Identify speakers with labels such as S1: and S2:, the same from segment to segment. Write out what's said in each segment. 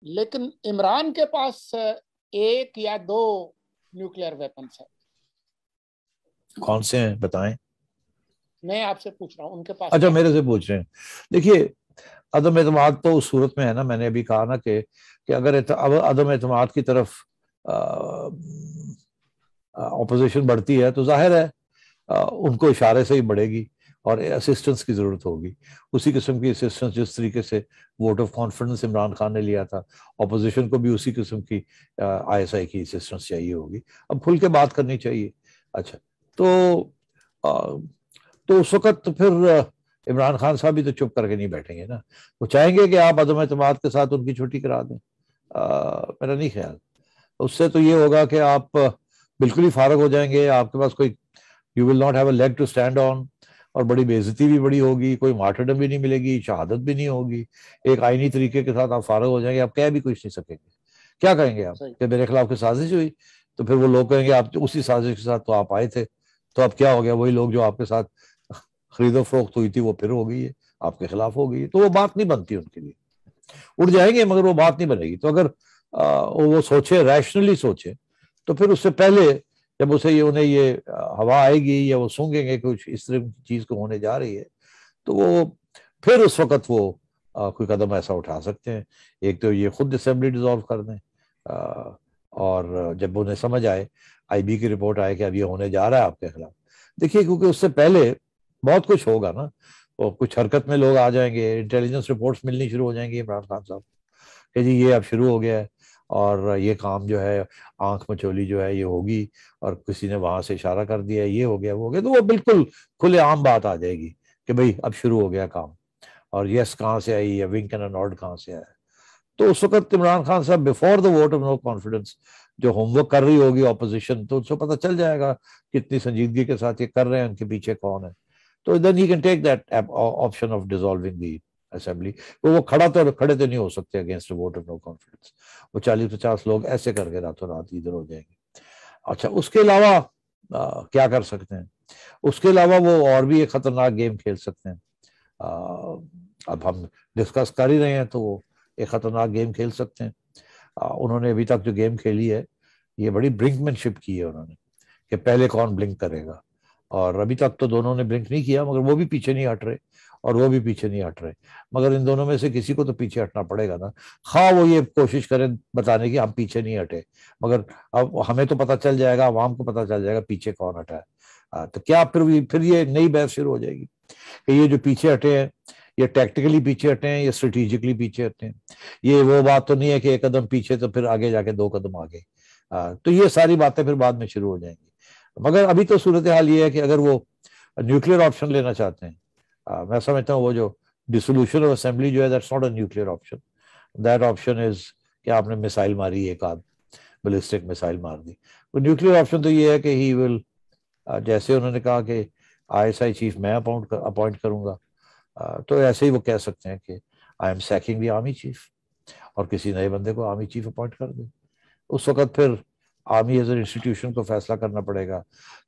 S1: لیکن عمران کے پاس ایک یا دو نیوکلیئر ویپنس ہیں.
S2: کون سے ہیں بتائیں؟
S1: میں آپ سے پوچھ رہا ہوں ان کے پاس.
S2: اچھا میرے سے پوچھ رہے ہیں. دیکھیے عدم اعتماد تو اس صورت میں ہے نا، میں نے ابھی کہا نا کہ اگر عدم اعتماد کی طرف اپوزیشن بڑھتی ہے تو ظاہر ہے ان کو اشارے سے ہی بڑھے گی اور اسسٹنس کی ضرورت ہوگی. اسی قسم کی اسسٹنس جس طریقے سے vote of confidence Imran Khan نے لیا تھا، اپوزیشن کو بھی اسی قسم کی آئی ایس آئی کی اسسٹنس چاہیے ہوگی. اب کھل کے بات کرنی چاہیے. اچھا تو اس وقت تو پھر عمران خان صاحب بھی تو چپ کر کے نہیں بیٹھیں گے نا. وہ چاہیں گے کہ آپ عدم اعتماد کے ساتھ ان کی چھٹی کرا دیں. میرا نہیں خیال. اس سے تو یہ ہوگا کہ آپ بالکل ہی فارغ ہو جائیں گے. آپ کے پاس کوئی you will not have a leg to stand on, اور بڑی بے عزتی بھی بڑی ہوگی، کوئی مارٹرڈم بھی نہیں ملے گی، شہادت بھی نہیں ہوگی. ایک آئینی طریقے کے ساتھ آپ فارغ ہو جائیں گے. آپ کہہ بھی کچھ نہیں سکیں گے. کیا کہیں گے آپ کہ میرے خلاف کوئی سازش ہوئی؟ تو پھر وہ لوگ کہیں گے آپ اسی سازش کے ساتھ تو آپ آئے تھے. تو اب کیا ہو گیا؟ وہی لوگ جو آپ کے ساتھ خرید و فروخت ہوئی تھی وہ پھر ہو گئی ہے، آپ کے خلاف ہو گئی ہے. تو وہ بات نہیں بنتی ان کے لیے. اڑ جائیں گے مگر وہ بات نہیں بنے گی. تو اگر وہ سوچے، ریشنلی سوچے، تو پھر اس سے پہلے جب اسے انہیں یہ ہوا آئے گی یا وہ سونگیں گے کچھ اس طرح کی چیز کو ہونے جا رہی ہے، تو وہ پھر اس وقت وہ کوئی قدم ایسا اٹھا سکتے ہیں. ایک تو یہ خود اسمبلی ڈیزالو کر دیں، اور جب انہیں سمجھ آئے، آئی بی کی رپورٹ آئے کہ اب یہ ہونے جا رہا ہے آپ کے خلاف. دیکھیے کیونکہ اس سے پہلے بہت کچھ ہوگا نا. وہ کچھ حرکت میں لوگ آ جائیں گے، انٹیلیجنس رپورٹس ملنی شروع ہو جائیں گی عمران خان صاحب کہ جی یہ اب شروع ہو گیا ہے اور یہ کام جو ہے آنکھ مچولی جو ہے یہ ہوگی، اور کسی نے وہاں سے اشارہ کر دیا یہ ہو گیا وہ ہو گیا. تو وہ بالکل کھلے عام بات آ جائے گی کہ بھئی اب شروع ہو گیا کام، اور یس کہاں سے آئی یا ونک اینڈ نوڈ کہاں سے آیا. تو اس وقت عمران خان صاحب before the vote of no confidence جو ہوم ورک کر رہی ہوگی اپوزیشن، تو اس کو پتہ چل جائے گا کتنی سنجیدگی کے ساتھ یہ کر رہے ہیں، ان کے پیچھے کون ہے. تو then he can take that option of dissolving the assembly. وہ کھڑے تو نہیں ہو سکتے against vote of no confidence. وہ 40-50 لوگ ایسے کر کے راتوں رات ادھر ہو جائیں گے. اچھا اس کے علاوہ کیا کر سکتے ہیں؟ اس کے علاوہ وہ اور بھی ایک خطرناک گیم کھیل سکتے ہیں. اب ہم ڈسکس کر ہی رہے ہیں تو وہ ایک خطرناک گیم کھیل سکتے ہیں. انہوں نے ابھی تک جو گیم کھیلی ہے یہ بڑی برنکمین شپ کی ہے انہوں نے کہ پہلے کون بلنک کرے گا. اور ابھی تک تو دونوں نے بلنک نہیں کیا، مگر وہ بھی پیچھے نہیں ہٹ رہے اور وہ بھی پیچھے نہیں ہٹ رہے. مگر ان دونوں میں سے کسی کو تو پیچھے ہٹنا پڑے گا نا. خواہ وہ یہ کوشش کریں بتانے کی ہم پیچھے نہیں ہٹے، مگر اب ہمیں تو پتہ چل جائے گا، عوام کو پتہ چل جائے گا پیچھے کون ہٹا ہے. تو کیا پھر یہ نئی بحث شروع ہو جائے گی کہ یہ جو پیچھے ہٹے ہیں یہ ٹیکٹیکلی پیچھے ہٹے ہیں یا اسٹریٹجکلی پیچھے ہٹے ہیں. یہ وہ بات تو نہیں ہے کہ ایک قدم پیچھے تو پھر آگے جا کے 2 قدم آگے. تو یہ ساری باتیں پھر بعد میں شروع ہو جائیں گی. مگر ابھی تو صورتحال یہ ہے کہ اگر وہ نیوکلیئر آپشن لینا چاہتے ہیں، میں سمجھتا ہوں وہ جو ڈسولوشن آف اسمبلی جو ہے that's not a nuclear option. That option is کہ آپ نے میسائل ماری، ایک آدھ بلسٹک میسائل مار دی. وہ نیوکلیئر آپشن تو یہ ہے کہ ہی ول، جیسے انہوں نے کہا کہ آئی ایس آئی چیف میں اپوائنٹ کروں گا، تو ایسے ہی وہ کہہ سکتے ہیں کہ I am seeking the army chief, اور کسی نئے بندے کو آرمی چیف اپوائنٹ کر دیں. اس وقت پھر آرمی ایز اے انسٹیٹیوشن کو فیصلہ کرنا پڑے گا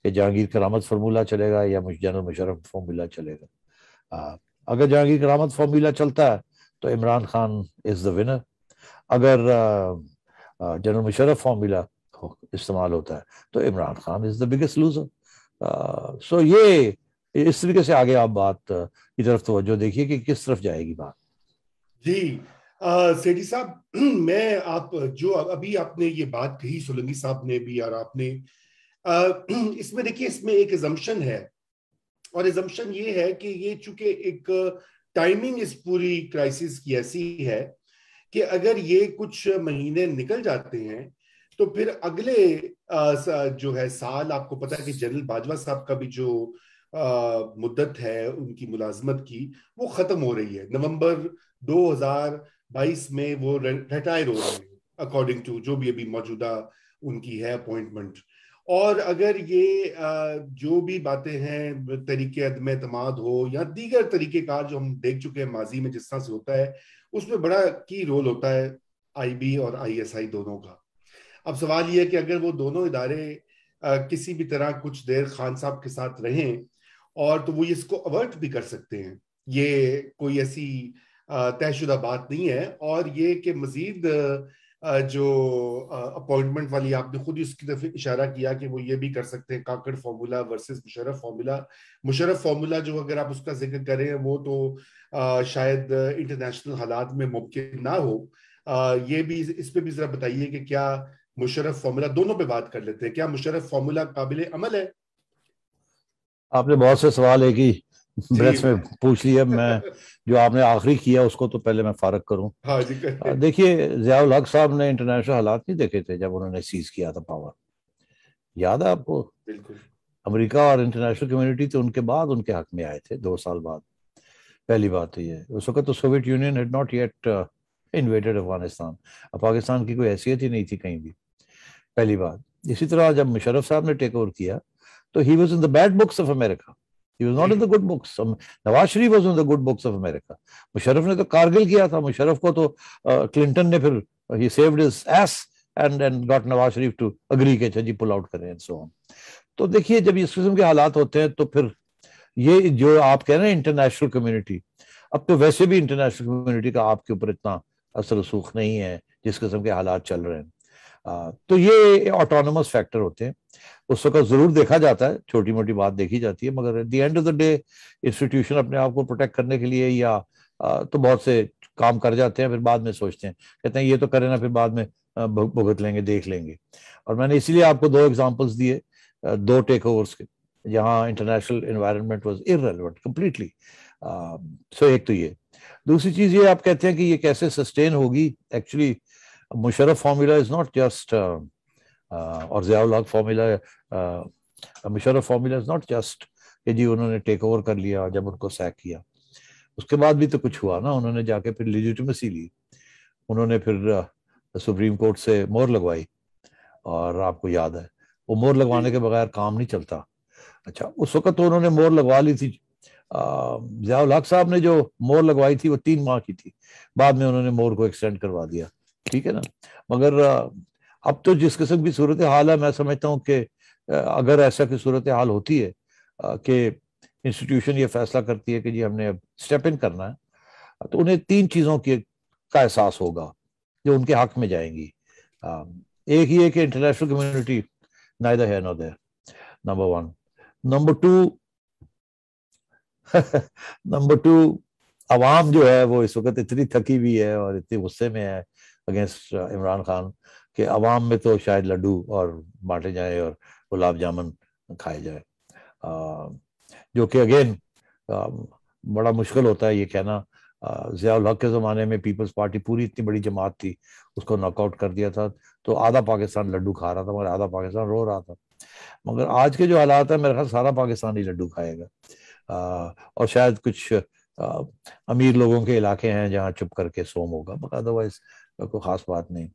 S2: کہ جہانگیر کرامت فارمولہ چلے گا یا جنرل مشرف فارمولہ چلے گا. اگر جہانگیر کرامت فارمولہ چلتا ہے تو عمران خان از دا ونر. اگر جنرل مشرف فارمولہ استعمال ہوتا ہے تو عمران خان از دا بگیسٹ لوزر. سو یہ اس طریقے سے آگے آپ بات کی طرف توجہ دیکھیے کہ کس طرف جائے گی بات.
S3: جی سیٹھی صاحب، میں آپ جو ابھی آپ نے یہ بات کہی سولنگی صاحب نے بھی اور آپ نے، اس میں دیکھیے اس میں ایک ایزمپشن ہے، اور ایزمپشن یہ ہے کہ یہ چونکہ ایک ٹائمنگ اس پوری کرائسس کی ایسی ہے کہ اگر یہ کچھ مہینے نکل جاتے ہیں تو پھر اگلے جو ہے سال، آپ کو پتا ہے کہ جنرل باجوہ صاحب کا بھی جو مدت ہے ان کی ملازمت کی وہ ختم ہو رہی ہے. نومبر 2022 میں وہ ریٹائر ہو رہے ہیں اکارڈنگ ٹو جو بھی ابھی موجودہ ان کی ہے اپوائنٹمنٹ. اور اگر یہ جو بھی باتیں ہیں طریقے عدم اعتماد ہو یا دیگر طریقہ کار جو ہم دیکھ چکے ہیں ماضی میں جس طرح سے ہوتا ہے، اس میں بڑا کی رول ہوتا ہے آئی بی اور آئی ایس آئی دونوں کا. اب سوال یہ ہے کہ اگر وہ دونوں ادارے کسی بھی طرح کچھ دیر خان صاحب کے ساتھ رہیں اور تو وہ اس کو اوارٹ بھی کر سکتے ہیں. یہ کوئی ایسی طے شدہ بات نہیں ہے. اور یہ کہ مزید جو اپوائنٹمنٹ والی آپ نے خود اس کی طرف اشارہ کیا کہ وہ یہ بھی کر سکتے ہیں Kakar formula versus Musharraf formula. Musharraf formula جو اگر آپ اس کا ذکر کریں وہ تو شاید انٹرنیشنل حالات میں ممکن نہ ہو. یہ بھی اس پہ بھی ذرا بتائیے کہ کیا مشرف فارمولا, دونوں پہ بات کر لیتے ہیں, کیا مشرف فارمولا قابل عمل ہے؟
S2: آپ نے بہت سے سوال ایک ہی بریتھ میں پوچھ لیا. میں جو آپ نے آخری کیا اس کو تو پہلے میں فارغ کروں.
S3: ہاں جی.
S2: دیکھیے ضیاء الحق صاحب نے انٹرنیشنل حالات نہیں دیکھے تھے جب انہوں نے سیز کیا تھا پاور, یاد ہے آپ کو؟
S3: بالکل.
S2: امریکہ اور انٹرنیشنل کمیونٹی تو ان کے بعد ان کے حق میں آئے تھے 2 سال بعد. پہلی بات تو یہ, اس وقت تو Soviet Union had not yet invaded Afghanistan. اب پاکستان کی کوئی حیثیت ہی نہیں تھی کہیں بھی, پہلی بات. اسی طرح جب مشرف صاحب نے ٹیک اوور کیا تو he was in the bad books of America. He was not in the good books. Nawaz Sharif was in the good books of America. Musharraf نے تو کارگل کیا تھا. مشرف کو تو کلنٹن نے پھر he saved his ass and got Nawaz Sharif to agree کہ جی pull out کریں and so on. تو دیکھیے جب اس قسم کے حالات ہوتے ہیں تو پھر یہ جو آپ کہہ رہے ہیں انٹرنیشنل کمیونٹی, اب تو ویسے بھی انٹرنیشنل کمیونٹی کا آپ کے اوپر اتنا اثر رسوخ نہیں ہے جس قسم کے حالات چل رہے ہیں. تو یہ آٹونومس فیکٹر ہوتے ہیں. اس وقت ضرور دیکھا جاتا ہے, چھوٹی موٹی بات دیکھی جاتی ہے, مگر at the end of the day institution اپنے آپ کو پروٹیکٹ کرنے کے لیے یا تو بہت سے کام کر جاتے ہیں, پھر بعد میں سوچتے ہیں, کہتے ہیں یہ تو کریں نا, پھر بعد میں بھگت لیں گے, دیکھ لیں گے. اور میں نے اسی لیے آپ کو 2 ایگزامپلس دیے 2 ٹیک اوورس کے جہاں international environment was irrelevant completely. So ایک تو یہ. دوسری چیز یہ آپ کہتے ہیں کہ یہ کیسے سسٹین ہوگی. Actually Musharraf formula is not just اور ضیاء الحق formula, Musharraf formula is not just کہ جی انہوں نے ٹیک اوور کر لیا جب ان کو سیک کیا. اس کے بعد بھی تو کچھ ہوا نا. انہوں نے جا کے پھر لیجیٹمیسی لی, انہوں نے پھر سپریم کورٹ سے مہر لگوائی, اور آپ کو یاد ہے وہ مہر لگوانے کے بغیر کام نہیں چلتا. اچھا اس وقت تو انہوں نے مہر لگوا لی تھی. ضیاء الحق صاحب نے جو مہر لگوائی تھی وہ 3 ماہ کی تھی, بعد میں انہوں نے مہر کو ایکسٹینڈ کروا دیا, ٹھیک ہے نا. مگر اب تو جس قسم کی صورتحال ہے, میں سمجھتا ہوں کہ اگر ایسا کی صورتحال ہوتی ہے کہ انسٹیٹیوشن یہ فیصلہ کرتی ہے کہ جی ہم نے اب اسٹیپ ان کرنا ہے, تو انہیں 3 چیزوں کا احساس ہوگا جو ان کے حق میں جائیں گی. ایک یہ کہ international community neither here nor there, number 1. Number 2, عوام جو ہے وہ اس وقت اتنی تھکی ہوئی ہے اور اتنی غصے میں ہے اگینسٹ عمران خان کہ عوام میں تو شاید لڈو اور بانٹے جائیں اور گلاب جامن کھائے جائے, جو کہ اگین بڑا مشکل ہوتا ہے یہ کہنا. ضیاء الحق کے زمانے میں پیپلز پارٹی پوری اتنی بڑی جماعت تھی, اس کو ناک آؤٹ کر دیا تھا تو آدھا پاکستان لڈو کھا رہا تھا مگر آدھا پاکستان رو رہا تھا. مگر آج کے جو حالات ہیں میرے خیال سارا پاکستان ہی لڈو کھائے گا, اور شاید کچھ امیر لوگوں کے علاقے ہیں جہاں چپ کر کے سوم ہوگا, مگر ادروائز کوئی خاص بات نہیں.